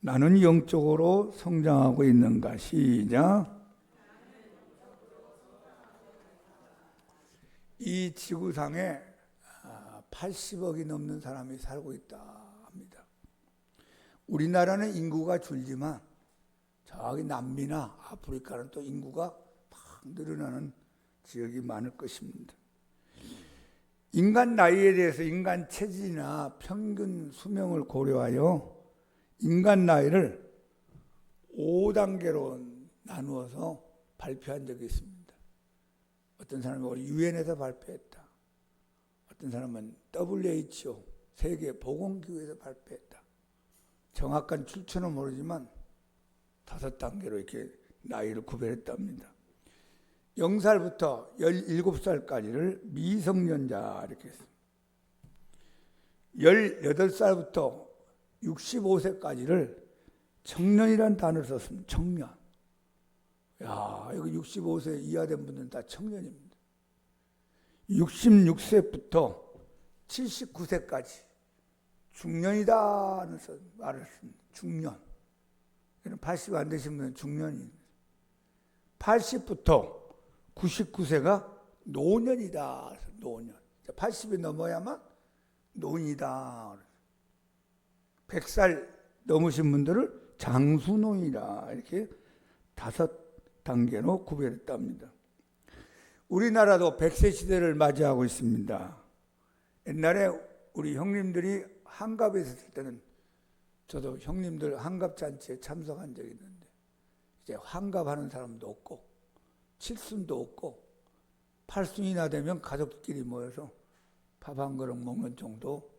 나는 영적으로 성장하고 있는가? 시작. 이 지구상에 80억이 넘는 사람이 살고 있다 합니다. 우리나라는 인구가 줄지만 저기 남미나 아프리카는 또 인구가 막 늘어나는 지역이 많을 것입니다. 인간 나이에 대해서 인간 체질이나 평균 수명을 고려하여 인간 나이를 5단계로 나누어서 발표한 적이 있습니다. 어떤 사람은 유엔에서 발표했다. 어떤 사람은 WHO, 세계보건기구에서 발표했다. 정확한 출처는 모르지만 5단계로 이렇게 나이를 구별했답니다. 0살부터 17살까지를 미성년자 이렇게 했습니다. 18살부터 65세까지를 청년이라는 단어를 썼습니다. 청년. 야, 여기 65세 이하 된 분들은 다 청년입니다. 66세부터 79세까지 중년이다는 말을 했습니다. 중년. 80 안 되신 분은 중년입니다. 80부터 99세가 노년이다. 노년. 80이 넘어야만 노인이다. 100살 넘으신 분들을 장수노인이라 이렇게 5단계로 구별했답니다. 우리나라도 100세 시대를 맞이하고 있습니다. 옛날에 우리 형님들이 한갑에 있었을 때는 저도 형님들 한갑잔치에 참석한 적이 있는데 이제 환갑하는 사람도 없고 칠순도 없고 8순이나 되면 가족끼리 모여서 밥 한 그릇 먹는 정도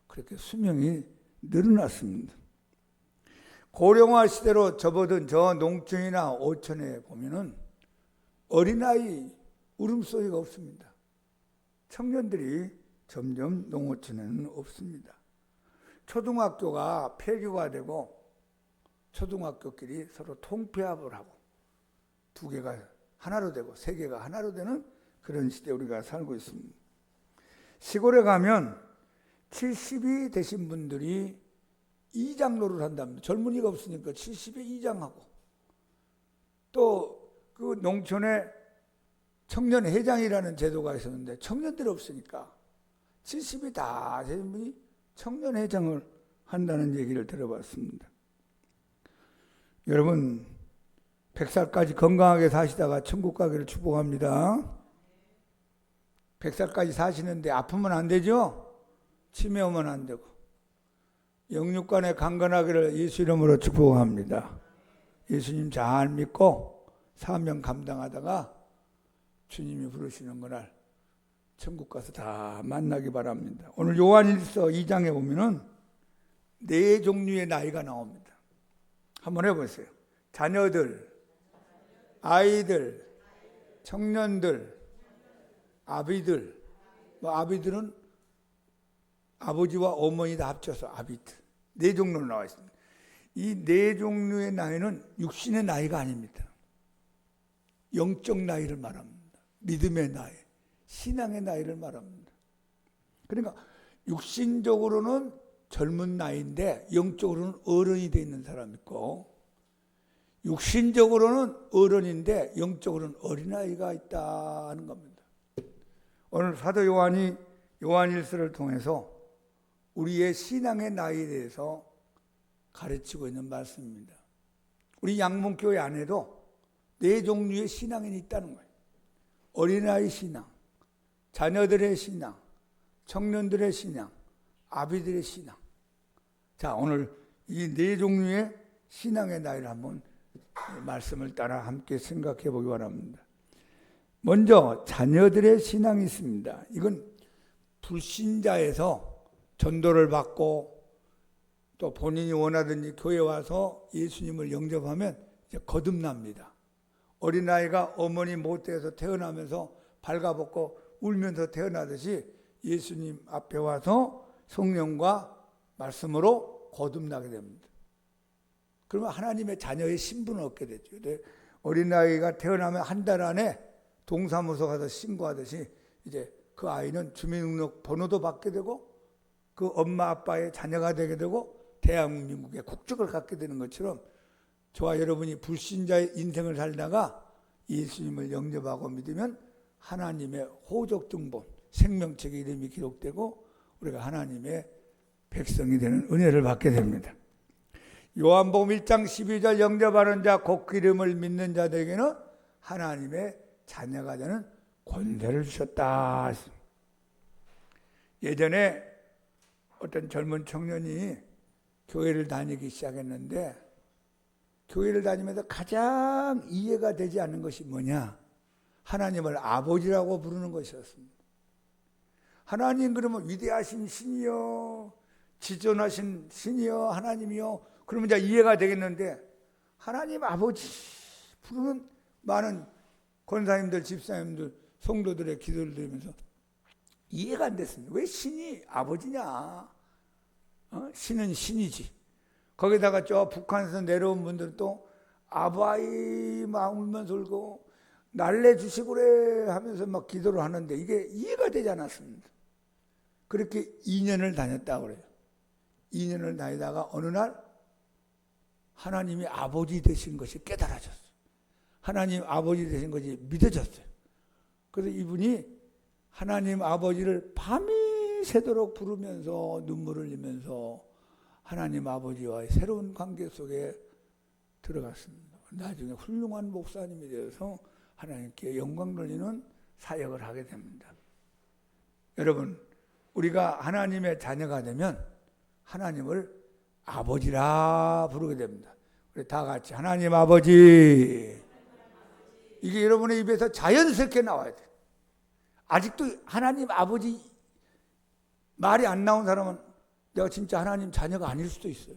그렇게 수명이 늘어났습니다. 고령화 시대로 접어든 저 농촌이나 오천에 보면은 어린아이 울음소리가 없습니다. 청년들이 점점 농어촌에는 없습니다. 초등학교가 폐교가 되고 초등학교끼리 서로 통폐합을 하고 2개가 하나로 되고 3개가 하나로 되는 그런 시대에 우리가 살고 있습니다. 시골에 가면 70이 되신 분들이 이장로를 한답니다. 젊은이가 없으니까 70에 이장하고 또 그 농촌에 청년회장이라는 제도가 있었는데 청년들이 없으니까 70이 다 되신 분이 청년회장을 한다는 얘기를 들어봤습니다. 여러분 100살까지 건강하게 사시다가 천국 가기를 축복합니다. 100살까지 사시는데 아프면 안 되죠? 치매 오면 안 되고 영육간에 강건하기를 예수 이름으로 축복합니다. 예수님 잘 믿고 사명 감당하다가 주님이 부르시는 그날 천국 가서 다 만나기 바랍니다. 오늘 요한일서 2장에 보면은 4종류의 나이가 나옵니다. 한번 해보세요. 자녀들, 아이들, 청년들, 아비들. 아비들은 아버지와 어머니 다 합쳐서 아비들. 4종류로 나와 있습니다. 이 4종류의 나이는 육신의 나이가 아닙니다. 영적 나이를 말합니다. 믿음의 나이, 신앙의 나이를 말합니다. 그러니까 육신적으로는 젊은 나이인데 영적으로는 어른이 되어 있는 사람이 있고 육신적으로는 어른인데 영적으로는 어린아이가 있다는 겁니다. 오늘 사도 요한이 요한일서를 통해서 우리의 신앙의 나이에 대해서 가르치고 있는 말씀입니다. 우리 양문교회 안에도 4종류의 신앙인이 있다는 거예요. 어린아이 신앙, 자녀들의 신앙, 청년들의 신앙, 아비들의 신앙. 자, 오늘 이 4종류의 신앙의 나이를 한번 말씀을 따라 함께 생각해 보기 바랍니다. 먼저 자녀들의 신앙이 있습니다. 이건 불신자에서 전도를 받고 또 본인이 원하든지 교회 와서 예수님을 영접하면 이제 거듭납니다. 어린아이가 어머니 못대에서 태어나면서 발가벗고 울면서 태어나듯이 예수님 앞에 와서 성령과 말씀으로 거듭나게 됩니다. 그러면 하나님의 자녀의 신분을 얻게 되죠. 어린아이가 태어나면 한 달 안에 동사무소 가서 신고하듯이 이제 그 아이는 주민등록 번호도 받게 되고 그 엄마 아빠의 자녀가 되게 되고 대한민국의 국적을 갖게 되는 것처럼 저와 여러분이 불신자의 인생을 살다가 예수님을 영접하고 믿으면 하나님의 호적 등본, 생명책의 이름이 기록되고 우리가 하나님의 백성이 되는 은혜를 받게 됩니다. 요한복음 1장 12절 영접하는 자 곧 그 이름을 믿는 자들에게는 하나님의 자녀가 되는 권세를 주셨다. 예전에 어떤 젊은 청년이 교회를 다니기 시작했는데 교회를 다니면서 가장 이해가 되지 않는 것이 뭐냐? 하나님을 아버지라고 부르는 것이었습니다. 하나님 그러면 위대하신 신이요, 지존하신 신이요, 하나님이요. 그러면 이제 이해가 되겠는데 하나님 아버지 부르는 많은 권사님들, 집사님들, 성도들의 기도를 들으면서 이해가 안 됐습니다. 왜 신이 아버지냐? 신은 신이지. 거기다가 저 북한에서 내려온 분들은 또 아바이 막 울면서 울고 날래 주시구래 하면서 막 기도를 하는데 이게 이해가 되지 않았습니다. 그렇게 2년을 다녔다고 그래요. 2년을 다니다가 어느 날 하나님이 아버지 되신 것이 깨달아졌어요. 하나님 아버지 되신 것이 믿어졌어요. 그래서 이분이 하나님 아버지를 밤이 새도록 부르면서 눈물을 흘리면서 하나님 아버지와의 새로운 관계 속에 들어갔습니다. 나중에 훌륭한 목사님이 되어서 하나님께 영광 돌리는 사역을 하게 됩니다. 여러분, 우리가 하나님의 자녀가 되면 하나님을 아버지라 부르게 됩니다. 우리 다 같이 하나님 아버지. 이게 여러분의 입에서 자연스럽게 나와야 돼요. 아직도 하나님 아버지 말이 안 나온 사람은 내가 진짜 하나님 자녀가 아닐 수도 있어요.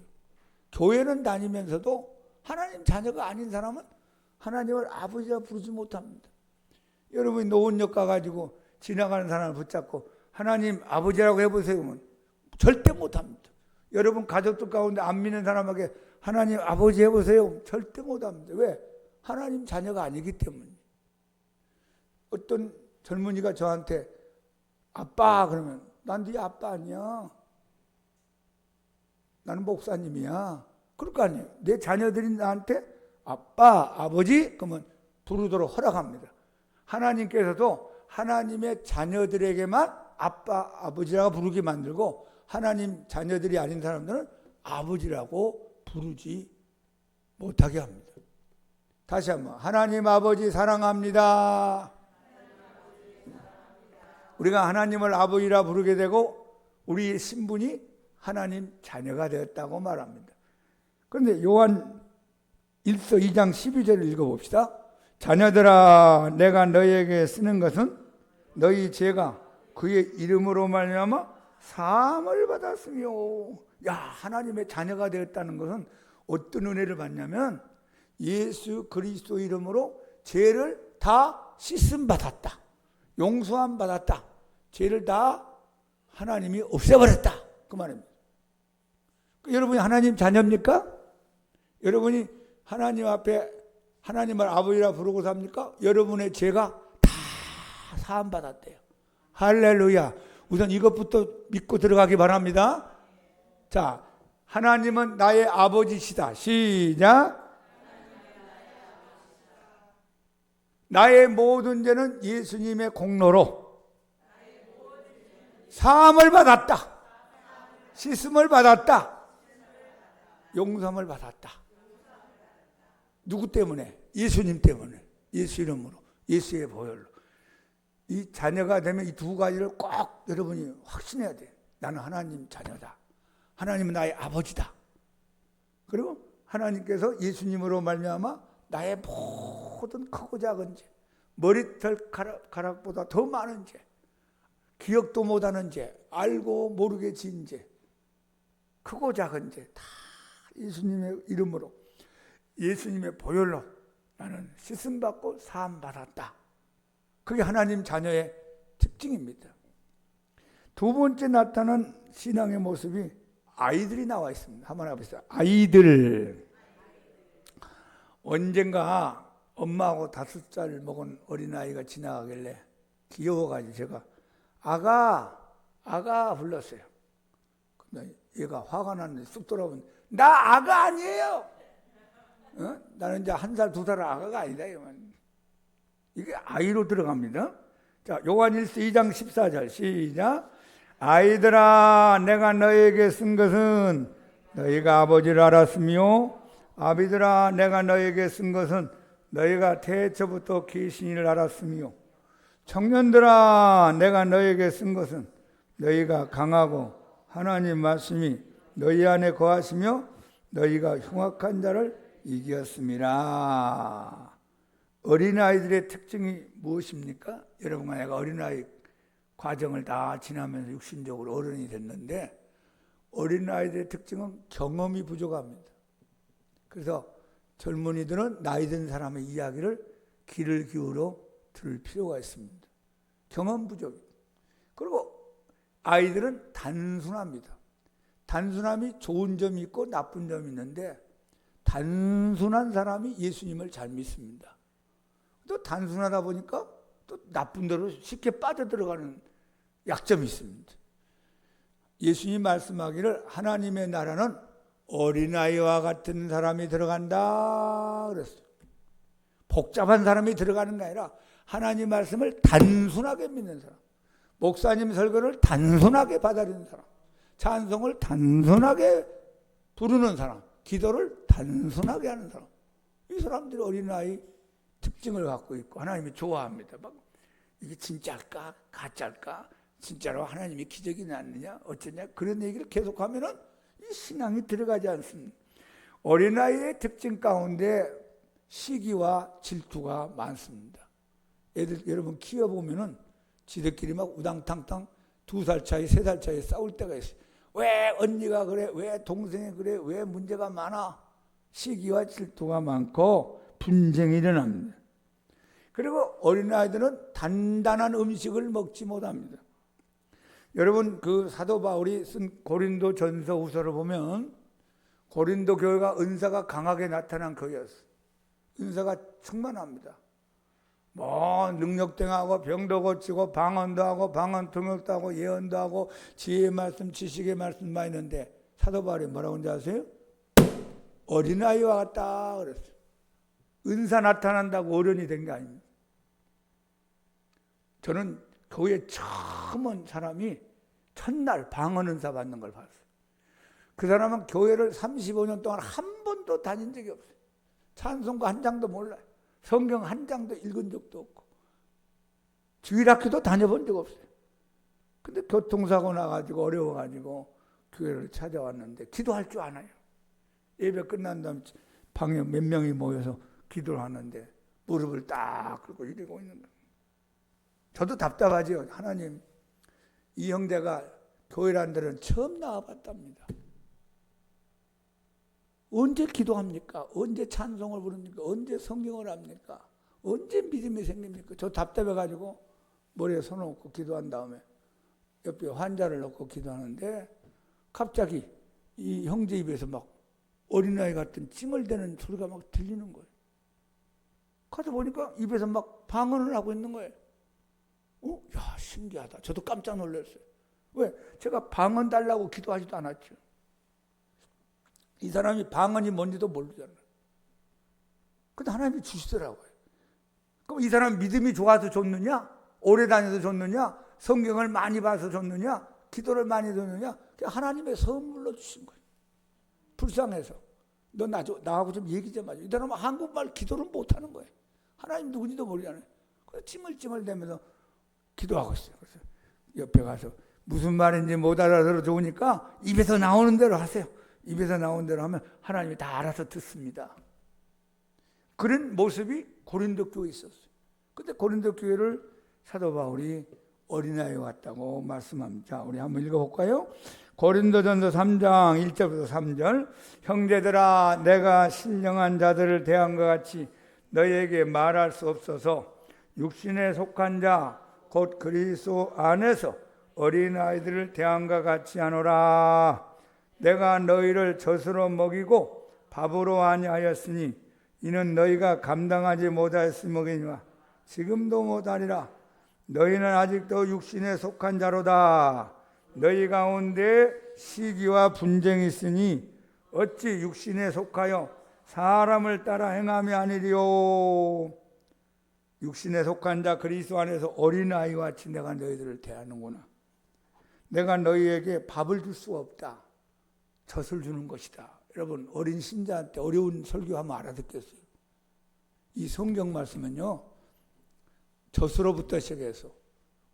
교회는 다니면서도 하나님 자녀가 아닌 사람은 하나님을 아버지라 부르지 못합니다. 여러분이 노원역 가가지고 지나가는 사람을 붙잡고 하나님 아버지라고 해보세요 그러면 절대 못합니다. 여러분 가족들 가운데 안 믿는 사람에게 하나님 아버지 해보세요 절대 못합니다. 왜? 하나님 자녀가 아니기 때문에. 어떤 젊은이가 저한테 아빠 그러면 난 네 아빠 아니야. 나는 목사님이야. 그럴 거 아니에요. 내 자녀들이 나한테 아빠, 아버지 그러면 부르도록 허락합니다. 하나님께서도 하나님의 자녀들에게만 아빠, 아버지라고 부르게 만들고 하나님 자녀들이 아닌 사람들은 아버지라고 부르지 못하게 합니다. 다시 한번 하나님 아버지 사랑합니다. 우리가 하나님을 아버지라 부르게 되고 우리의 신분이 하나님 자녀가 되었다고 말합니다. 그런데 요한 1서 2장 12절을 읽어봅시다. 자녀들아 내가 너희에게 쓰는 것은 너희 죄가 그의 이름으로 말미암아 사함을 받았으며. 야, 하나님의 자녀가 되었다는 것은 어떤 은혜를 받냐면 예수 그리스도 이름으로 죄를 다 씻음 받았다. 용서함 받았다. 죄를 다 하나님이 없애버렸다. 그 말입니다. 여러분이 하나님 자녀입니까? 여러분이 하나님 앞에 하나님을 아버지라 부르고 삽니까? 여러분의 죄가 다 사함 받았대요. 할렐루야. 우선 이것부터 믿고 들어가기 바랍니다. 자, 하나님은 나의 아버지시다. 시작. 나의 모든 죄는 예수님의 공로로 사함을 받았다. 씻음을 받았다. 용서함을 받았다. 누구 때문에? 예수님 때문에. 예수 이름으로. 예수의 보혈로. 이 자녀가 되면 이 두 가지를 꼭 여러분이 확신해야 돼요. 나는 하나님 자녀다. 하나님은 나의 아버지다. 그리고 하나님께서 예수님으로 말미암아 나의 모든 크고 작은 죄, 머리털 가락보다 더 많은 죄, 기억도 못하는 죄, 알고 모르게 지은 죄, 크고 작은 죄 다 예수님의 이름으로 예수님의 보혈로 나는 씻음받고 사함받았다. 그게 하나님 자녀의 특징입니다. 두 번째 나타난 신앙의 모습이 아이들이 나와 있습니다. 한번 해보세요. 아이들. 언젠가 엄마하고 5살 먹은 어린아이가 지나가길래 귀여워가지고 제가 아가 불렀어요. 근데 얘가 화가 났는데 쑥 돌아보면 나 아가 아니에요. 나는 이제 1살 2살 아가가 아니다. 이게 아이로 들어갑니다. 자, 요한일서 2장 14절 시작. 아이들아 내가 너에게 쓴 것은 너희가 아버지를 알았으며 아비들아 내가 너에게 쓴 것은 너희가 태초부터 계신 이를 알았으며 청년들아 내가 너에게 쓴 것은 너희가 강하고 하나님 말씀이 너희 안에 거하시며 너희가 흉악한 자를 이겼습니다. 어린아이들의 특징이 무엇입니까? 여러분과 내가 어린아이 과정을 다 지나면서 육신적으로 어른이 됐는데 어린아이들의 특징은 경험이 부족합니다. 그래서 젊은이들은 나이 든 사람의 이야기를 귀를 기울여 들을 필요가 있습니다. 경험 부족. 그리고 아이들은 단순합니다. 단순함이 좋은 점이 있고 나쁜 점이 있는데 단순한 사람이 예수님을 잘 믿습니다. 또 단순하다 보니까 또 나쁜 대로 쉽게 빠져들어가는 약점이 있습니다. 예수님 말씀하기를 하나님의 나라는 어린아이와 같은 사람이 들어간다 그랬어요. 복잡한 사람이 들어가는 게 아니라 하나님 말씀을 단순하게 믿는 사람, 목사님 설교를 단순하게 받아들이는 사람, 찬송을 단순하게 부르는 사람, 기도를 단순하게 하는 사람, 이 사람들이 어린아이 특징을 갖고 있고 하나님이 좋아합니다. 막 이게 진짜일까 가짜일까, 진짜로 하나님이 기적이 났느냐 어쩌냐 그런 얘기를 계속하면은 이 신앙이 들어가지 않습니다. 어린아이의 특징 가운데 시기와 질투가 많습니다. 애들 여러분 키워보면은 지들끼리 막 우당탕탕 2살 차이 3살 차이 싸울 때가 있어요. 왜 언니가 그래, 왜 동생이 그래, 왜 문제가 많아. 시기와 질투가 많고 분쟁이 일어납니다. 그리고 어린아이들은 단단한 음식을 먹지 못합니다. 여러분 그 사도 바울이 쓴 고린도 전서 후서를 보면 고린도 교회가 은사가 강하게 나타난 교회였어요. 은사가 충만합니다. 뭐 능력등하고 병도 고치고 방언도 하고 방언 통역도 하고 예언도 하고 지혜의 말씀 지식의 말씀 많이 있는데 사도 바울이 뭐라고 하는지 아세요? 어린아이와 같다 그랬어요. 은사 나타난다고 어른이 된 게 아닙니다. 저는 교회에 처음 온 사람이 첫날 방언 은사 받는 걸 봤어요. 그 사람은 교회를 35년 동안 한 번도 다닌 적이 없어요. 찬송가 한 장도 몰라요. 성경 한 장도 읽은 적도 없고 주일학교도 다녀본 적 없어요. 근데 교통사고 나가지고 어려워가지고 교회를 찾아왔는데 기도할 줄 아나요? 예배 끝난 다음 방에 몇 명이 모여서 기도를 하는데 무릎을 딱 꿇고 이러고 있는 거예요. 저도 답답하죠. 하나님, 이 형제가 교회라는 데는 처음 나와봤답니다. 언제 기도합니까? 언제 찬송을 부릅니까? 언제 성경을 합니까? 언제 믿음이 생깁니까? 저 답답해가지고 머리에 손을 얹고 기도한 다음에 옆에 환자를 놓고 기도하는데 갑자기 이 형제 입에서 막 어린아이 같은 찡얼대는 소리가 막 들리는 거예요. 가서 보니까 입에서 막 방언을 하고 있는 거예요. 야, 신기하다. 저도 깜짝 놀랐어요. 왜? 제가 방언 달라고 기도하지도 않았죠. 이 사람이 방언이 뭔지도 모르잖아요. 근데 하나님이 주시더라고요. 그럼 이 사람 믿음이 좋아서 줬느냐? 오래 다녀서 줬느냐? 성경을 많이 봐서 줬느냐? 기도를 많이 줬느냐? 하나님의 선물로 주신 거예요. 불쌍해서. 너 나하고 좀 얘기 좀 하자. 이 사람은 한국말 기도를 못하는 거예요. 하나님 누군지도 모르잖아요. 그래서 찌물찌물대면서 기도하고 있어요. 그래서 옆에 가서 무슨 말인지 못 알아들어 좋으니까 입에서 나오는 대로 하세요. 입에서 나오는 대로 하면 하나님이 다 알아서 듣습니다. 그런 모습이 고린도 교회에 있었어요. 근데 고린도 교회를 사도 바울이 어린아이 같다고 말씀합니다. 자, 우리 한번 읽어볼까요? 고린도전서 3장 1절부터 3절. 형제들아, 내가 신령한 자들을 대한 것 같이 너희에게 말할 수 없어서 육신에 속한 자 곧 그리스도 안에서 어린아이들을 대한과 같이 하노라. 내가 너희를 젖으로 먹이고 밥으로 아니하였으니 이는 너희가 감당하지 못하였음이니와 지금도 못하리라. 너희는 아직도 육신에 속한 자로다. 너희 가운데 시기와 분쟁이 있으니 어찌 육신에 속하여 사람을 따라 행함이 아니리요. 육신에 속한 자 그리스도 안에서 어린아이와 같이 내가 너희들을 대하는구나. 내가 너희에게 밥을 줄 수가 없다. 젖을 주는 것이다. 여러분, 어린 신자한테 어려운 설교하면 알아듣겠어요. 이 성경 말씀은요, 젖으로부터 시작해서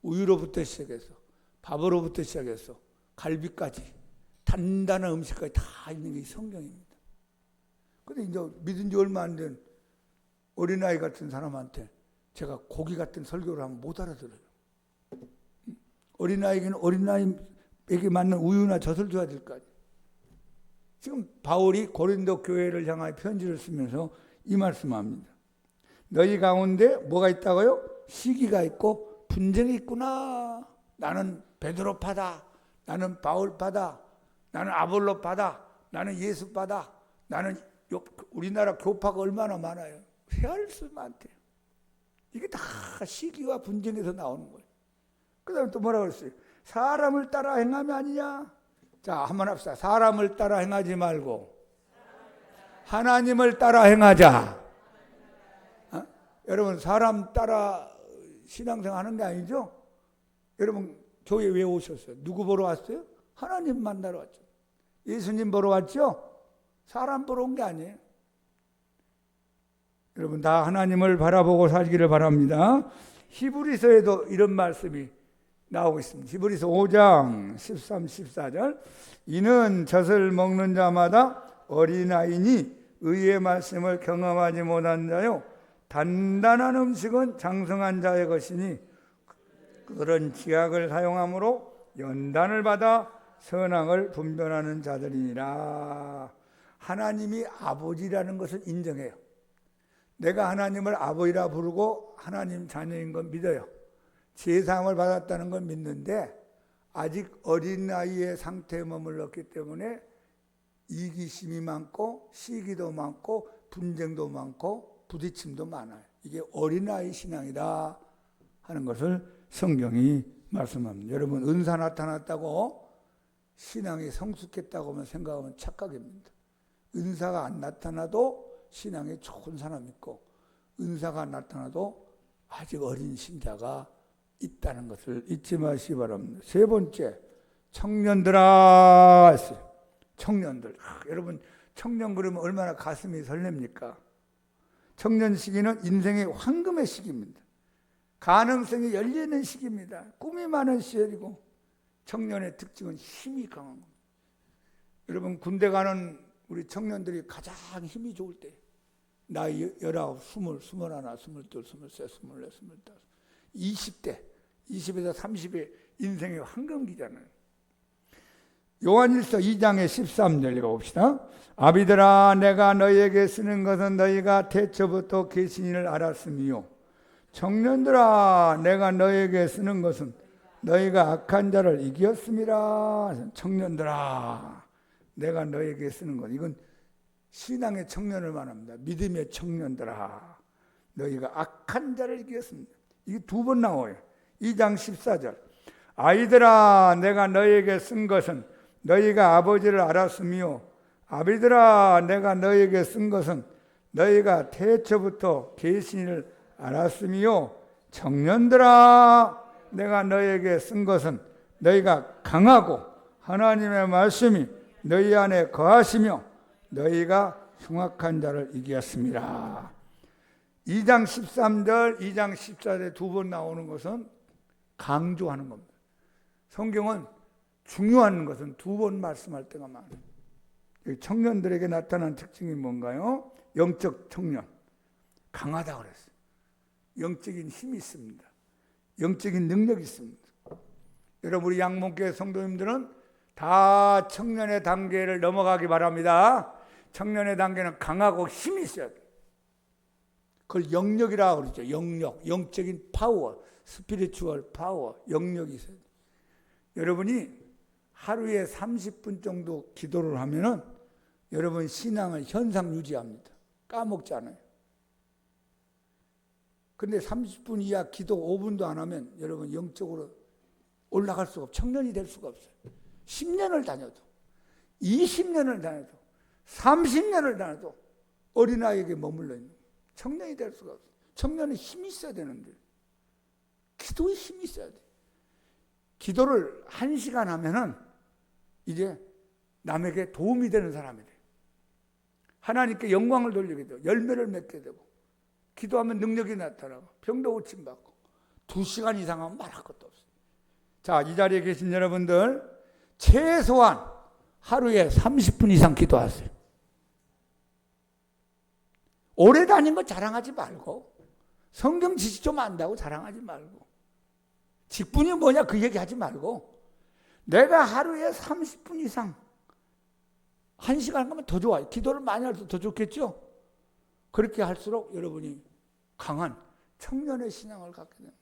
우유로부터 시작해서 밥으로부터 시작해서 갈비까지 단단한 음식까지 다 있는 게 이 성경입니다. 그런데 이제 믿은 지 얼마 안 된 어린아이 같은 사람한테 제가 고기 같은 설교를 하면 못 알아들어요. 어린아이에게는 어린아이에게 맞는 우유나 젖을 줘야 될 거 아니에요. 지금 바울이 고린도 교회를 향하여 편지를 쓰면서 이 말씀합니다. 너희 가운데 뭐가 있다고요? 시기가 있고 분쟁이 있구나. 나는 베드로파다. 나는 바울파다. 나는 아볼로파다. 나는 예수파다. 나는 우리나라 교파가 얼마나 많아요. 헤아릴 수 많대요. 이게 다 시기와 분쟁에서 나오는 거예요. 그 다음에 또 뭐라고 그랬어요? 사람을 따라 행함이 아니냐? 자, 한번 합시다. 사람을 따라 행하지 말고 하나님을 따라 행하자. 여러분, 사람 따라 신앙생활 하는 게 아니죠? 여러분, 교회 왜 오셨어요? 누구 보러 왔어요? 하나님 만나러 왔죠. 예수님 보러 왔죠? 사람 보러 온 게 아니에요. 여러분, 다 하나님을 바라보고 살기를 바랍니다. 히브리서에도 이런 말씀이 나오고 있습니다. 히브리서 5장 13, 14절. 이는 젖을 먹는 자마다 어린아이니 의의 말씀을 경험하지 못한 자요 단단한 음식은 장성한 자의 것이니 그런 지약을 사용함으로 연단을 받아 선악을 분별하는 자들이니라. 하나님이 아버지라는 것을 인정해요. 내가 하나님을 아버지라 부르고 하나님 자녀인 건 믿어요. 제사함을 받았다는 건 믿는데 아직 어린아이의 상태에 머물렀기 때문에 이기심이 많고 시기도 많고 분쟁도 많고 부딪힘도 많아요. 이게 어린아이 신앙이다 하는 것을 성경이 말씀합니다. 여러분, 은사 나타났다고 신앙이 성숙했다고만 생각하면 착각입니다. 은사가 안 나타나도 신앙이 좋은 사람 있고 은사가 나타나도 아직 어린 신자가 있다는 것을 잊지 마시기 바랍니다. 세 번째, 청년들아 했어요. 청년들. 여러분, 청년 그러면 얼마나 가슴이 설렙니까? 청년 시기는 인생의 황금의 시기입니다. 가능성이 열리는 시기입니다. 꿈이 많은 시절이고 청년의 특징은 힘이 강한 겁니다. 여러분, 군대 가는 우리 청년들이 가장 힘이 좋을 때 나이 19, 20, 21, 22, 23, 24, 25, 20대 20에서 30의 인생의 황금기잖아요. 요한일서 2장의 13절 읽어봅시다. 아비들아, 내가 너희에게 쓰는 것은 너희가 태초부터 계시니를 알았으며 청년들아, 내가 너희에게 쓰는 것은 너희가 악한 자를 이겼음이라. 청년들아, 내가 너희에게 쓰는 것, 이건 신앙의 청년을 말합니다. 믿음의 청년들아, 너희가 악한 자를 이겼습니다. 이게 두 번 나와요. 2장 14절. 아이들아, 내가 너희에게 쓴 것은 너희가 아버지를 알았으며 아비들아, 내가 너희에게 쓴 것은 너희가 태초부터 계시니를 알았으며 청년들아, 내가 너희에게 쓴 것은 너희가 강하고 하나님의 말씀이 너희 안에 거하시며 너희가 흉악한 자를 이겼습니다. 2장 13절, 2장 14절에 두 번 나오는 것은 강조하는 겁니다. 성경은 중요한 것은 두 번 말씀할 때가 많아요. 청년들에게 나타난 특징이 뭔가요? 영적 청년, 강하다 그랬어요. 영적인 힘이 있습니다. 영적인 능력이 있습니다. 여러분, 우리 양목교회 성도님들은 다 청년의 단계를 넘어가기 바랍니다. 청년의 단계는 강하고 힘이 있어야 돼요. 그걸 영력이라고 그러죠. 영력, 영적인 파워, 스피리추얼 파워, 영력이 있어요. 여러분이 하루에 30분 정도 기도를 하면은 여러분 신앙을 현상 유지합니다. 까먹지 않아요. 근데 30분 이하 기도 5분도 안 하면 여러분 영적으로 올라갈 수가 없어요. 청년이 될 수가 없어요. 10년을 다녀도 20년을 다녀도 30년을 다녀도 어린아이에게 머물러 있는 거예요. 청년이 될 수가 없어요. 청년은 힘이 있어야 되는데 기도에 힘이 있어야 돼요. 기도를 1시간 하면은 이제 남에게 도움이 되는 사람이 돼요. 하나님께 영광을 돌리게 되고 열매를 맺게 되고 기도하면 능력이 나타나고 병도 고침받고 2시간 이상 하면 말할 것도 없어요. 자, 이 자리에 계신 여러분들 최소한 하루에 30분 이상 기도하세요. 오래 다닌 거 자랑하지 말고 성경 지식 좀 안다고 자랑하지 말고 직분이 뭐냐 그 얘기하지 말고 내가 하루에 30분 이상 1시간 가면 더 좋아요. 기도를 많이 할수록 더 좋겠죠? 그렇게 할수록 여러분이 강한 청년의 신앙을 갖게 됩니다.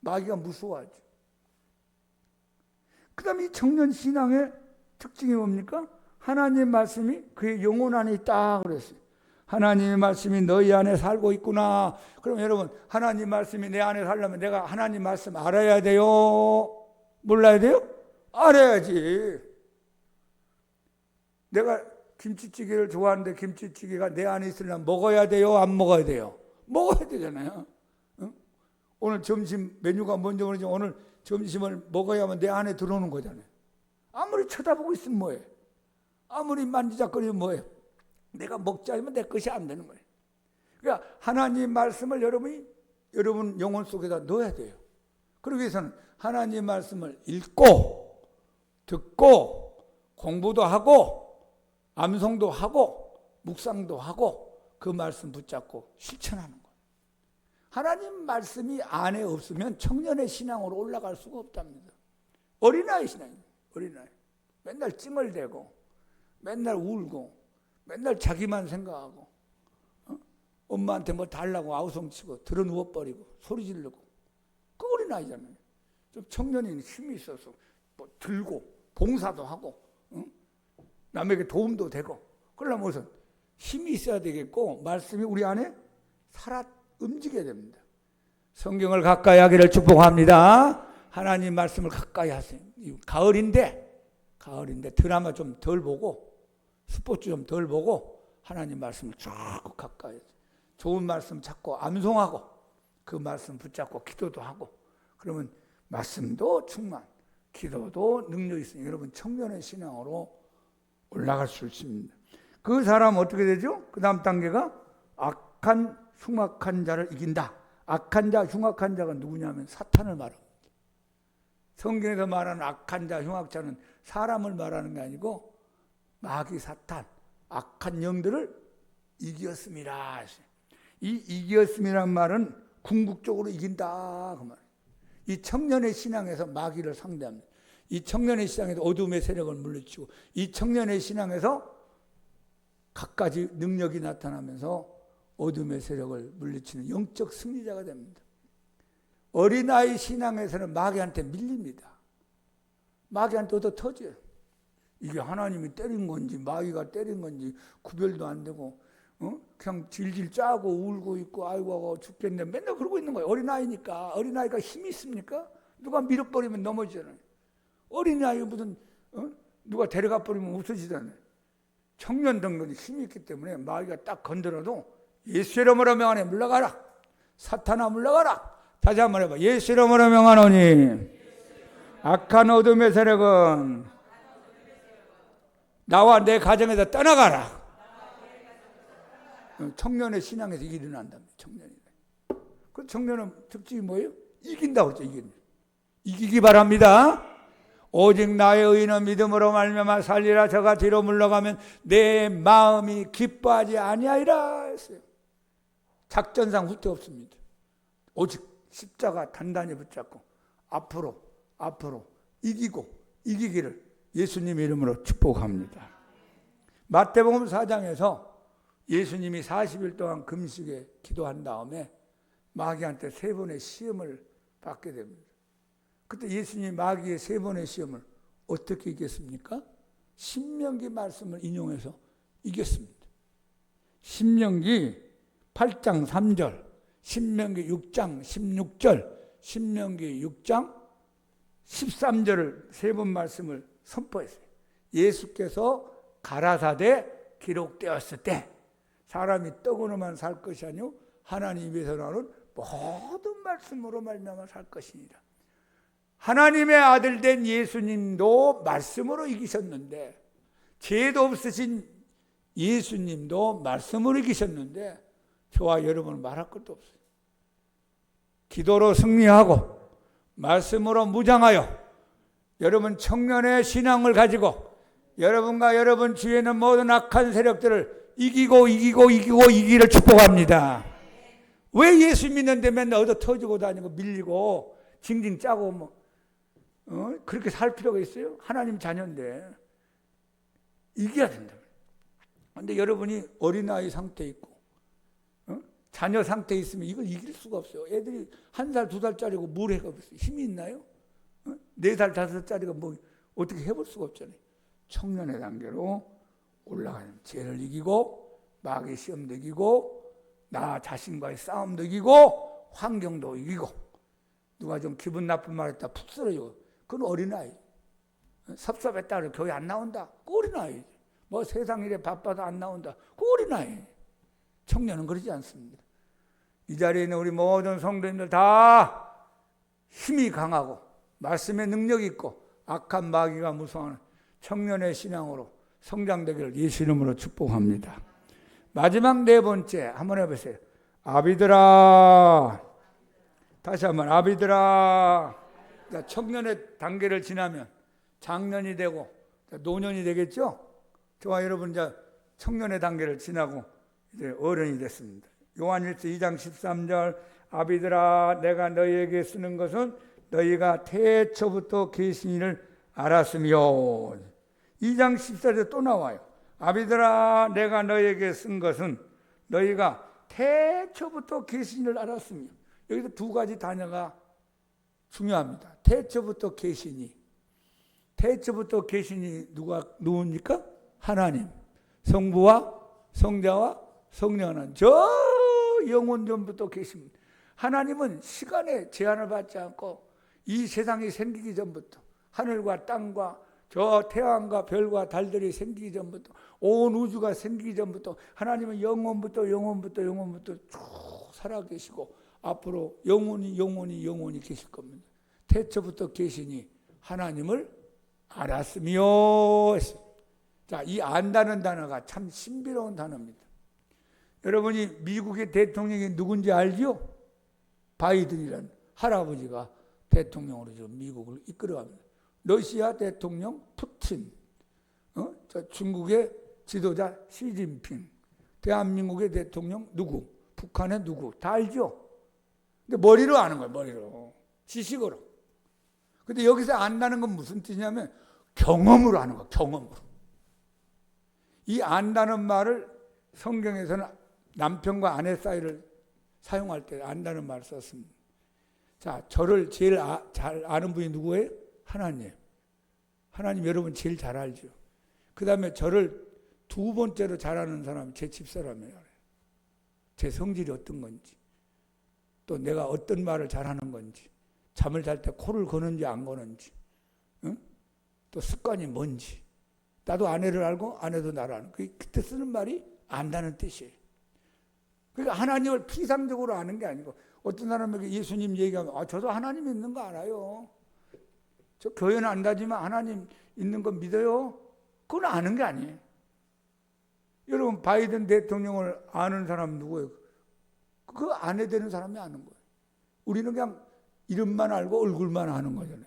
마귀가 무서워하죠. 그 다음에 이 청년 신앙의 특징이 뭡니까? 하나님의 말씀이 그의 영혼 안에 있다 그랬어요. 하나님의 말씀이 너희 안에 살고 있구나. 그럼 여러분 하나님 말씀이 내 안에 살려면 내가 하나님 말씀 알아야 돼요? 몰라야 돼요? 알아야지. 내가 김치찌개를 좋아하는데 김치찌개가 내 안에 있으려면 먹어야 돼요? 안 먹어야 돼요? 먹어야 되잖아요. 응? 오늘 점심 메뉴가 뭔지 모르지 오늘 점심을 먹어야만 내 안에 들어오는 거잖아요. 아무리 쳐다보고 있으면 뭐해? 아무리 만지작거리면 뭐해? 내가 먹자 하면 내 것이 안 되는 거예요. 그러니까 하나님 말씀을 여러분 영혼 속에다 넣어야 돼요. 그러기 위해서는 하나님 말씀을 읽고 듣고 공부도 하고 암송도 하고 묵상도 하고 그 말씀 붙잡고 실천하는 거예요. 하나님 말씀이 안에 없으면 청년의 신앙으로 올라갈 수가 없답니다. 어린아이 신앙이에요. 어린아이. 맨날 찡얼대고 맨날 울고 맨날 자기만 생각하고 엄마한테 뭐 달라고 아우성치고 들어 누워버리고 소리 지르고 그 어린아이잖아요. 좀 청년인 힘이 있어서 뭐 들고 봉사도 하고 남에게 도움도 되고 그러려면 우선 힘이 있어야 되겠고 말씀이 우리 안에 살아 움직여야 됩니다. 성경을 가까이 하기를 축복합니다. 하나님 말씀을 가까이 하세요. 가을인데 드라마 좀 덜 보고 스포츠 좀 덜 보고 하나님 말씀을 쭉 가까이 해서 좋은 말씀 찾고 암송하고 그 말씀 붙잡고 기도도 하고 그러면 말씀도 충만 기도도 능력이 있으니 여러분 청년의 신앙으로 올라갈 수 있습니다. 그 사람 어떻게 되죠? 그 다음 단계가 악한 흉악한 자를 이긴다. 악한 자 흉악한 자가 누구냐면 사탄을 말합니다. 성경에서 말하는 악한 자 흉악자는 사람을 말하는 게 아니고 마귀 사탄 악한 영들을 이겼습니다. 이 이겼음이란 말은 궁극적으로 이긴다 그 말이에요. 이 청년의 신앙에서 마귀를 상대합니다. 이 청년의 신앙에서 어둠의 세력을 물리치고 이 청년의 신앙에서 갖가지 능력이 나타나면서 어둠의 세력을 물리치는 영적 승리자가 됩니다. 어린아이 신앙에서는 마귀한테 밀립니다. 마귀한테 얻어 터져요. 이게 하나님이 때린 건지 마귀가 때린 건지 구별도 안 되고 그냥 질질 짜고 울고 있고 아이고 죽겠네 맨날 그러고 있는 거예요. 어린아이니까. 어린아이가 힘이 있습니까? 누가 밀어버리면 넘어지잖아요. 어린아이가 무슨 누가 데려가 버리면 없어지잖아요. 청년 등록이 힘이 있기 때문에 마귀가 딱 건드려도 예수 이름으로 명하노니 물러가라. 사탄아 물러가라. 다시 한번 해봐. 예수 이름으로 명하노니 악한 어둠의 세력은 나와 내 가정에서 떠나가라. 청년의 신앙에서 일어난답니다. 청년이. 그 청년은 특징이 뭐예요? 이긴다고 그랬죠. 이기기 바랍니다. 오직 나의 의인은 믿음으로 말미암아 살리라. 저가 뒤로 물러가면 내 마음이 기뻐하지 아니하리라 했어요. 작전상 후퇴 없습니다. 오직 십자가 단단히 붙잡고 앞으로 이기기를 예수님의 이름으로 축복합니다. 마태복음 4장에서 예수님이 40일 동안 금식에 기도한 다음에 마귀한테 3번의 시험을 받게 됩니다. 그때 예수님이 마귀의 3번의 시험을 어떻게 이겼습니까? 신명기 말씀을 인용해서 이겼습니다. 신명기 8장 3절, 신명기 6장 16절, 신명기 6장 13절을 3번 말씀을 선포했어요. 예수께서 가라사대 기록되었을 때 사람이 떡으로만 살 것이 아니요 하나님 입에서 나오는 모든 말씀으로 말미암아 살 것이니라. 하나님의 아들 된 예수님도 말씀으로 이기셨는데, 죄도 없으신 예수님도 말씀으로 이기셨는데 저와 여러분은 말할 것도 없어요. 기도로 승리하고 말씀으로 무장하여 여러분 청년의 신앙을 가지고 여러분과 여러분 주위에는 모든 악한 세력들을 이기기를 축복합니다. 왜 예수 믿는데 맨날 얻어 터지고 다니고 밀리고 징징 짜고 그렇게 살 필요가 있어요? 하나님 자녀인데 이겨야 된다. 그런데 여러분이 어린아이 상태에 있고 자녀 상태에 있으면 이걸 이길 수가 없어요. 애들이 1살, 2살짜리고 뭘 해가겠어요? 힘이 있나요? 4살, 5살짜리가 뭐 어떻게 해볼 수가 없잖아요. 청년의 단계로 올라가는, 죄를 이기고 마귀의 시험도 이기고 나 자신과의 싸움도 이기고 환경도 이기고, 누가 좀 기분 나쁜 말 했다 푹 쓰러지고, 그건 어린아이. 섭섭했다 그래 교회 안 나온다, 그 어린아이. 뭐 세상 일에 바빠서 안 나온다, 그 어린아이. 청년은 그러지 않습니다. 이 자리에 있는 우리 모든 성도님들 다 힘이 강하고 말씀의 능력이 있고 악한 마귀가 무서워하는 청년의 신앙으로 성장되기를 예수 이름으로 축복합니다. 마지막 4번째 한번 해보세요. 아비들아. 다시 한번 아비들아. 청년의 단계를 지나면 장년이 되고 노년이 되겠죠. 저와 여러분 이제 청년의 단계를 지나고 이제 어른이 됐습니다. 요한일서 2장 13절 아비들아 내가 너희에게 쓰는 것은 너희가 태초부터 계신 이를 알았으며, 2장 14절에 또 나와요. 아비들아 내가 너희에게 쓴 것은 너희가 태초부터 계신 이를 알았으며. 여기서 2가지 단어가 중요합니다. 태초부터 계시니. 태초부터 계시니 누굽니까? 하나님. 성부와 성자와 성령은 저 영원 전부터 계십니다. 하나님은 시간에 제한을 받지 않고 이 세상이 생기기 전부터, 하늘과 땅과 저 태양과 별과 달들이 생기기 전부터, 온 우주가 생기기 전부터 하나님은 영원부터 쭉 살아계시고 앞으로 영원히 계실 겁니다. 태초부터 계시니 하나님을 알았으며. 자, 이 안다는 단어가 참 신비로운 단어입니다. 여러분이 미국의 대통령이 누군지 알죠? 바이든이라는 할아버지가 대통령으로 지금 미국을 이끌어갑니다. 러시아 대통령 푸틴, 중국의 지도자 시진핑, 대한민국의 대통령 누구, 북한의 누구 다 알죠? 근데 머리로 아는 거예요. 머리로, 지식으로. 근데 여기서 안다는 건 무슨 뜻이냐면 경험으로 아는 거예요. 경험으로. 이 안다는 말을 성경에서는 남편과 아내 사이를 사용할 때 안다는 말을 썼습니다. 자, 저를 제일 잘 아는 분이 누구예요? 하나님. 하나님 여러분 제일 잘 알죠. 그 다음에 저를 2번째로 잘 아는 사람이 제 집사람이에요. 제 성질이 어떤 건지, 또 내가 어떤 말을 잘하는 건지, 잠을 잘 때 코를 거는지 안 거는지, 또 습관이 뭔지. 나도 아내를 알고 아내도 나를 아는. 그때 쓰는 말이 안다는 뜻이에요. 그러니까 하나님을 피상적으로 아는 게 아니고, 어떤 사람에게 예수님 얘기하면 저도 하나님 있는 거 알아요. 저 교회는 안 가지만 하나님 있는 거 믿어요. 그건 아는 게 아니에요. 여러분 바이든 대통령을 아는 사람 누구예요? 그 아내 되는 사람이 아는 거예요. 우리는 그냥 이름만 알고 얼굴만 아는 거잖아요.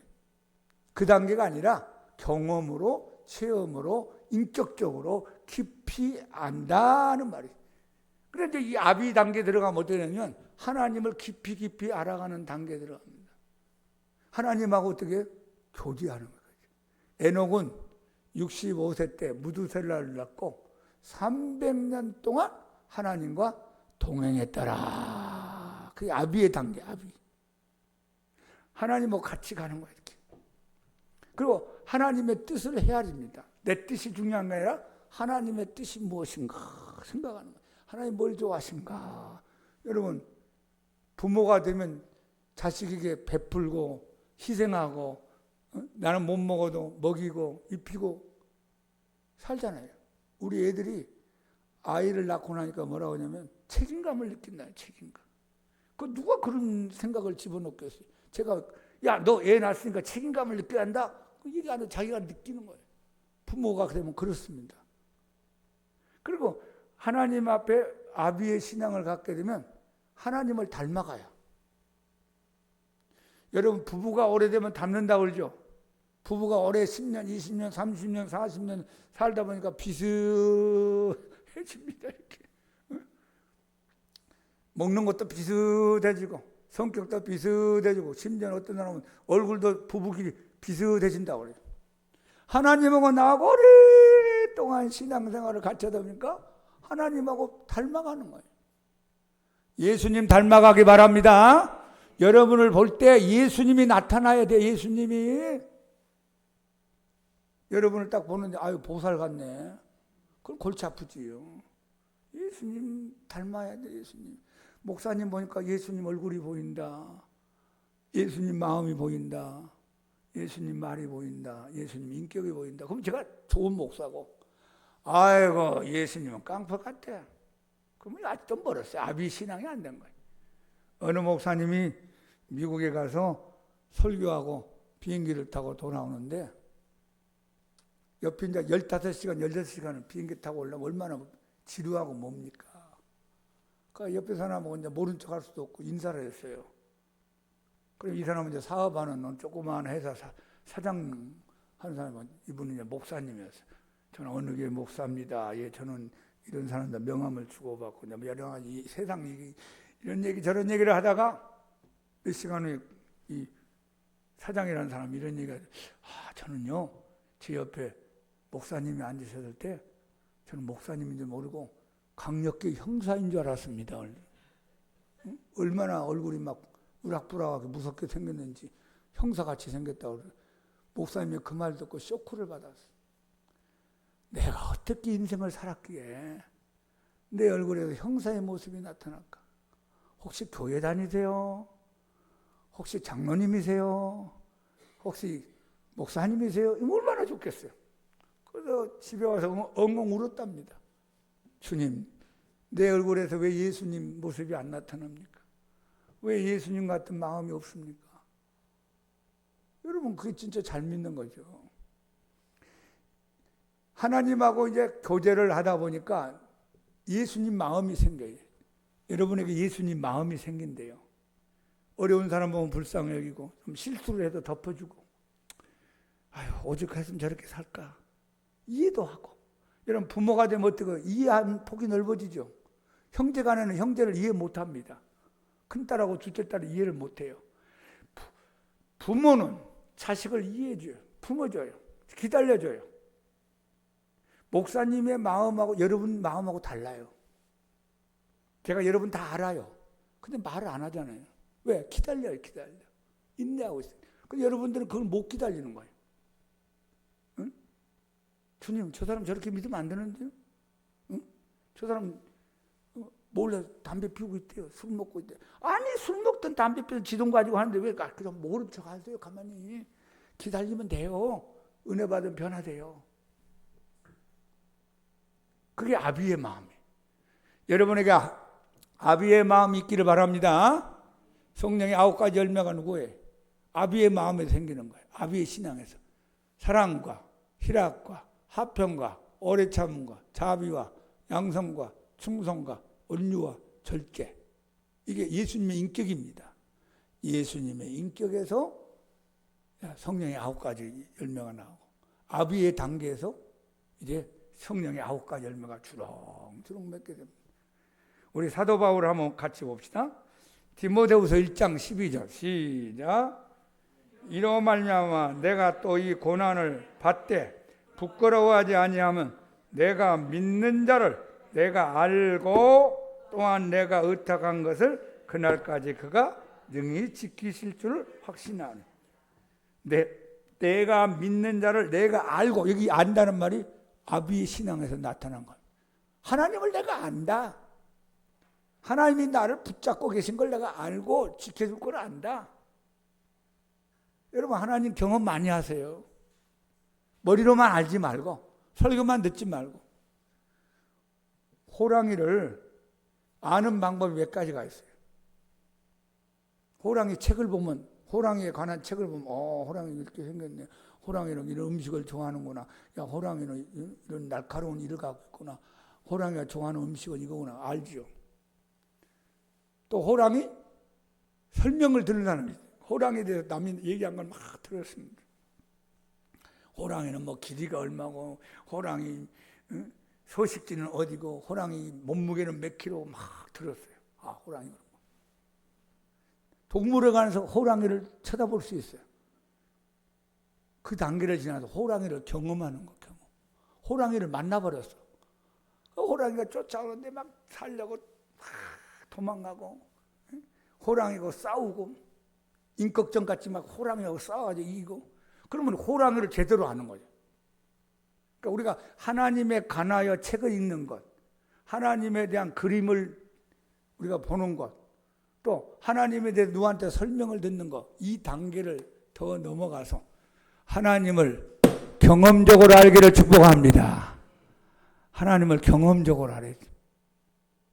그 단계가 아니라 경험으로, 체험으로, 인격적으로 깊이 안다는 말이에요. 그런데 이 아비 단계 들어가면 어떻게 되냐면 하나님을 깊이 알아가는 단계에 들어갑니다. 하나님하고 어떻게 교제하는 거예요. 에녹은 65세 때 무두셀라를 낳고 300년 동안 하나님과 동행했더라. 그게 아비의 단계, 아비. 하나님하고 같이 가는 거예요, 이렇게. 그리고 하나님의 뜻을 헤아립니다. 내 뜻이 중요한 게 아니라 하나님의 뜻이 무엇인가 생각하는 거예요. 하나님 뭘 좋아하신가. 여러분, 부모가 되면 자식에게 베풀고 희생하고 나는 못 먹어도 먹이고 입히고 살잖아요. 우리 애들이 아이를 낳고 나니까 뭐라고 하냐면 책임감을 느낀다. 책임감. 그 누가 그런 생각을 집어넣겠어요. 제가 야, 너 애 낳았으니까 책임감을 느껴야 한다. 이게 아니라 자기가 느끼는 거예요. 부모가 되면 그렇습니다. 그리고 하나님 앞에 아비의 신앙을 갖게 되면 하나님을 닮아가요. 여러분 부부가 오래되면 닮는다고 그러죠. 부부가 오래 10년, 20년, 30년, 40년 살다 보니까 비슷해집니다. 이렇게. 먹는 것도 비슷해지고 성격도 비슷해지고 심지어 어떤 사람은 얼굴도 부부끼리 비슷해진다고 그래요. 하나님하고 나하고 오랫동안 신앙생활을 같이 하다 보니까 하나님하고 닮아가는 거예요. 예수님 닮아가기 바랍니다. 여러분을 볼 때 예수님이 나타나야 돼요. 예수님이. 여러분을 딱 보는데 아유 보살 같네. 그럼 골치 아프지요. 예수님 닮아야 돼. 예수님. 목사님 보니까 예수님 얼굴이 보인다. 예수님 마음이 보인다. 예수님 말이 보인다. 예수님 인격이 보인다. 그럼 제가 좋은 목사고, 아이고 예수님은 깡패 같아. 그러면 아직도 멀었어요. 아비 신앙이 안 된 거예요. 어느 목사님이 미국에 가서 설교하고 비행기를 타고 돌아오는데 옆에 이제 15시간, 16시간을 비행기 타고 올라면 얼마나 지루하고 뭡니까? 그러니까 옆에 사람하고 이제 모른 척 할 수도 없고 인사를 했어요. 그럼 이 사람은 이제 사업하는 조그마한 회사 사장 한 사람은 이분은 이제 목사님이었어요. 저는 어느 교회 목사입니다. 예, 저는 이런 사람들 명함을 주고받고 여러 가지 세상 얘기, 이런 얘기 저런 얘기를 하다가 몇 시간 후에 이 사장이라는 사람이 이런 얘기가 저는요 제 옆에 목사님이 앉으셨을 때 저는 목사님인지 모르고 강력계 형사인 줄 알았습니다. 얼마나 얼굴이 막 우락부락하게 무섭게 생겼는지 형사같이 생겼다고 그래요. 목사님이 그 말 듣고 쇼크를 받았어요. 내가 어떻게 인생을 살았기에 내 얼굴에서 형사의 모습이 나타날까? 혹시 교회 다니세요? 혹시 장로님이세요? 혹시 목사님이세요? 얼마나 좋겠어요. 그래서 집에 와서 엉엉 울었답니다. 주님, 내 얼굴에서 왜 예수님 모습이 안 나타납니까? 왜 예수님 같은 마음이 없습니까? 여러분 그게 진짜 잘 믿는 거죠. 하나님하고 이제 교제를 하다 보니까 예수님 마음이 생겨요. 여러분에게 예수님 마음이 생긴대요. 어려운 사람 보면 불쌍히 여기고 좀 실수를 해도 덮어주고 아유 오죽했으면 저렇게 살까 이해도 하고. 여러분 부모가 되면 어떻게 이해하는 폭이 넓어지죠. 형제간에는 형제를 이해 못합니다. 큰딸하고 둘째 딸을 이해를 못해요. 부모는 자식을 이해해줘요. 품어줘요. 기다려줘요. 목사님의 마음하고 여러분 마음하고 달라요. 제가 여러분 다 알아요. 근데 말을 안 하잖아요. 왜? 기다려요. 기다려. 인내하고 있어요. 근데 여러분들은 그걸 못 기다리는 거예요. 응? 주님 저 사람 저렇게 믿으면 안 되는데요? 응? 저 사람 몰래 담배 피우고 있대요. 술 먹고 있대요. 아니 술 먹든 담배 피우든 지돈 가지고 하는데 왜 그냥 모른 척 하세요. 가만히 기다리면 돼요. 은혜 받으면 변화돼요. 그게 아비의 마음이에요. 여러분에게 아비의 마음이 있기를 바랍니다. 성령의 9가지 열매가 누구예요? 아비의 마음에 생기는 거예요. 아비의 신앙에서 사랑과 희락과 화평과 오래 참음과 자비와 양성과 충성과 온유와 절제. 이게 예수님의 인격입니다. 예수님의 인격에서 성령의 9가지 열매가 나오고 아비의 단계에서 이제 성령의 9가지 열매가 주렁주렁 맺게 됩니다. 우리 사도 바울 한번 같이 봅시다. 디모데후서 1장 12절 시작. 이로 말미암아 내가 또 이 고난을 받되 부끄러워하지 아니하면 내가 믿는 자를 내가 알고 또한 내가 의탁한 것을 그날까지 그가 능히 지키실 줄 확신하네. 내가 믿는 자를 내가 알고, 여기 안다는 말이 아비의 신앙에서 나타난 거예요. 하나님을 내가 안다. 하나님이 나를 붙잡고 계신 걸 내가 알고 지켜줄 걸 안다. 여러분 하나님 경험 많이 하세요. 머리로만 알지 말고 설교만 듣지 말고. 호랑이를 아는 방법이 몇 가지가 있어요. 호랑이 책을 보면, 호랑이에 관한 책을 보면 호랑이 이렇게 생겼네. 호랑이는 이런 음식을 좋아하는구나. 야, 호랑이는 이런 날카로운 이를 갖고 있구나. 호랑이가 좋아하는 음식은 이거구나. 알죠. 또 호랑이 설명을 들으라는 거죠. 호랑이에 대해서 남이 얘기한 걸 막 들었습니다. 호랑이는 뭐 길이가 얼마고, 호랑이 서식지는 어디고, 호랑이 몸무게는 몇 킬로 막 들었어요. 아, 호랑이. 동물원에서 호랑이를 쳐다볼 수 있어요. 그 단계를 지나서 호랑이를 경험하는 거, 경험. 호랑이를 만나버렸어. 호랑이가 쫓아오는데 막 살려고 막 도망가고, 호랑이하고 싸우고, 인격전 같이 막 호랑이하고 싸워가지고 이기고, 그러면 호랑이를 제대로 아는 거죠. 그러니까 우리가 하나님에 관하여 책을 읽는 것, 하나님에 대한 그림을 우리가 보는 것, 또 하나님에 대해 누구한테 설명을 듣는 것, 이 단계를 더 넘어가서 하나님을 경험적으로 알기를 축복합니다. 하나님을 경험적으로 알아야 돼.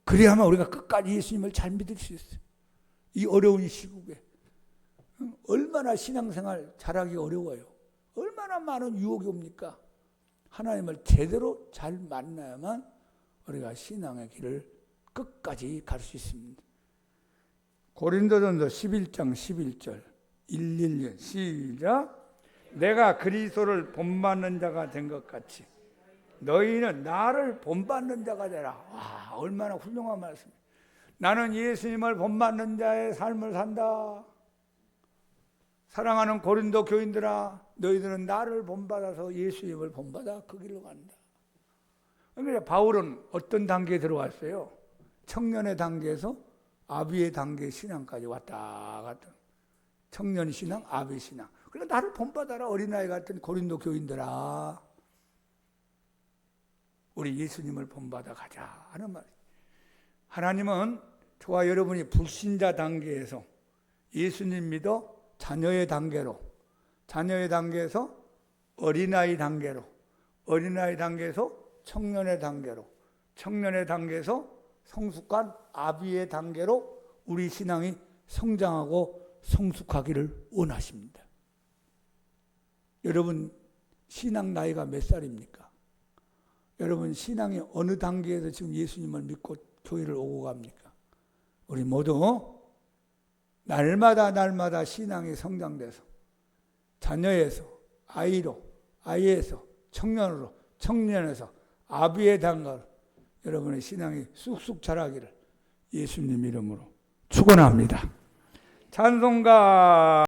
그래야만 우리가 끝까지 예수님을 잘 믿을 수 있어요. 이 어려운 시국에. 얼마나 신앙생활 잘하기 어려워요. 얼마나 많은 유혹이 옵니까? 하나님을 제대로 잘 만나야만 우리가 신앙의 길을 끝까지 갈 수 있습니다. 고린도전서 11장 11절 111 시작. 내가 그리스도를 본받는 자가 된 것 같이 너희는 나를 본받는 자가 되라. 와, 얼마나 훌륭한 말씀이에요. 나는 예수님을 본받는 자의 삶을 산다. 사랑하는 고린도 교인들아, 너희들은 나를 본받아서 예수님을 본받아 그 길로 간다. 그러니까 바울은 어떤 단계에 들어왔어요? 청년의 단계에서 아비의 단계 신앙까지 왔다 갔다. 청년 신앙, 아비 신앙. 그러니까 나를 본받아라 어린아이 같은 고린도 교인들아. 우리 예수님을 본받아 가자 하는 말이에요. 하나님은 저와 여러분이 불신자 단계에서 예수님 믿어 자녀의 단계로, 자녀의 단계에서 어린아이 단계로, 어린아이 단계에서 청년의 단계로, 청년의 단계에서 성숙한 아비의 단계로 우리 신앙이 성장하고 성숙하기를 원하십니다. 여러분 신앙 나이가 몇 살입니까? 여러분 신앙이 어느 단계에서 지금 예수님을 믿고 교회를 오고 갑니까? 우리 모두 날마다 신앙이 성장돼서 자녀에서 아이로, 아이에서 청년으로, 청년에서 아비의 단계로 여러분의 신앙이 쑥쑥 자라기를 예수님 이름으로 축원합니다. 찬송가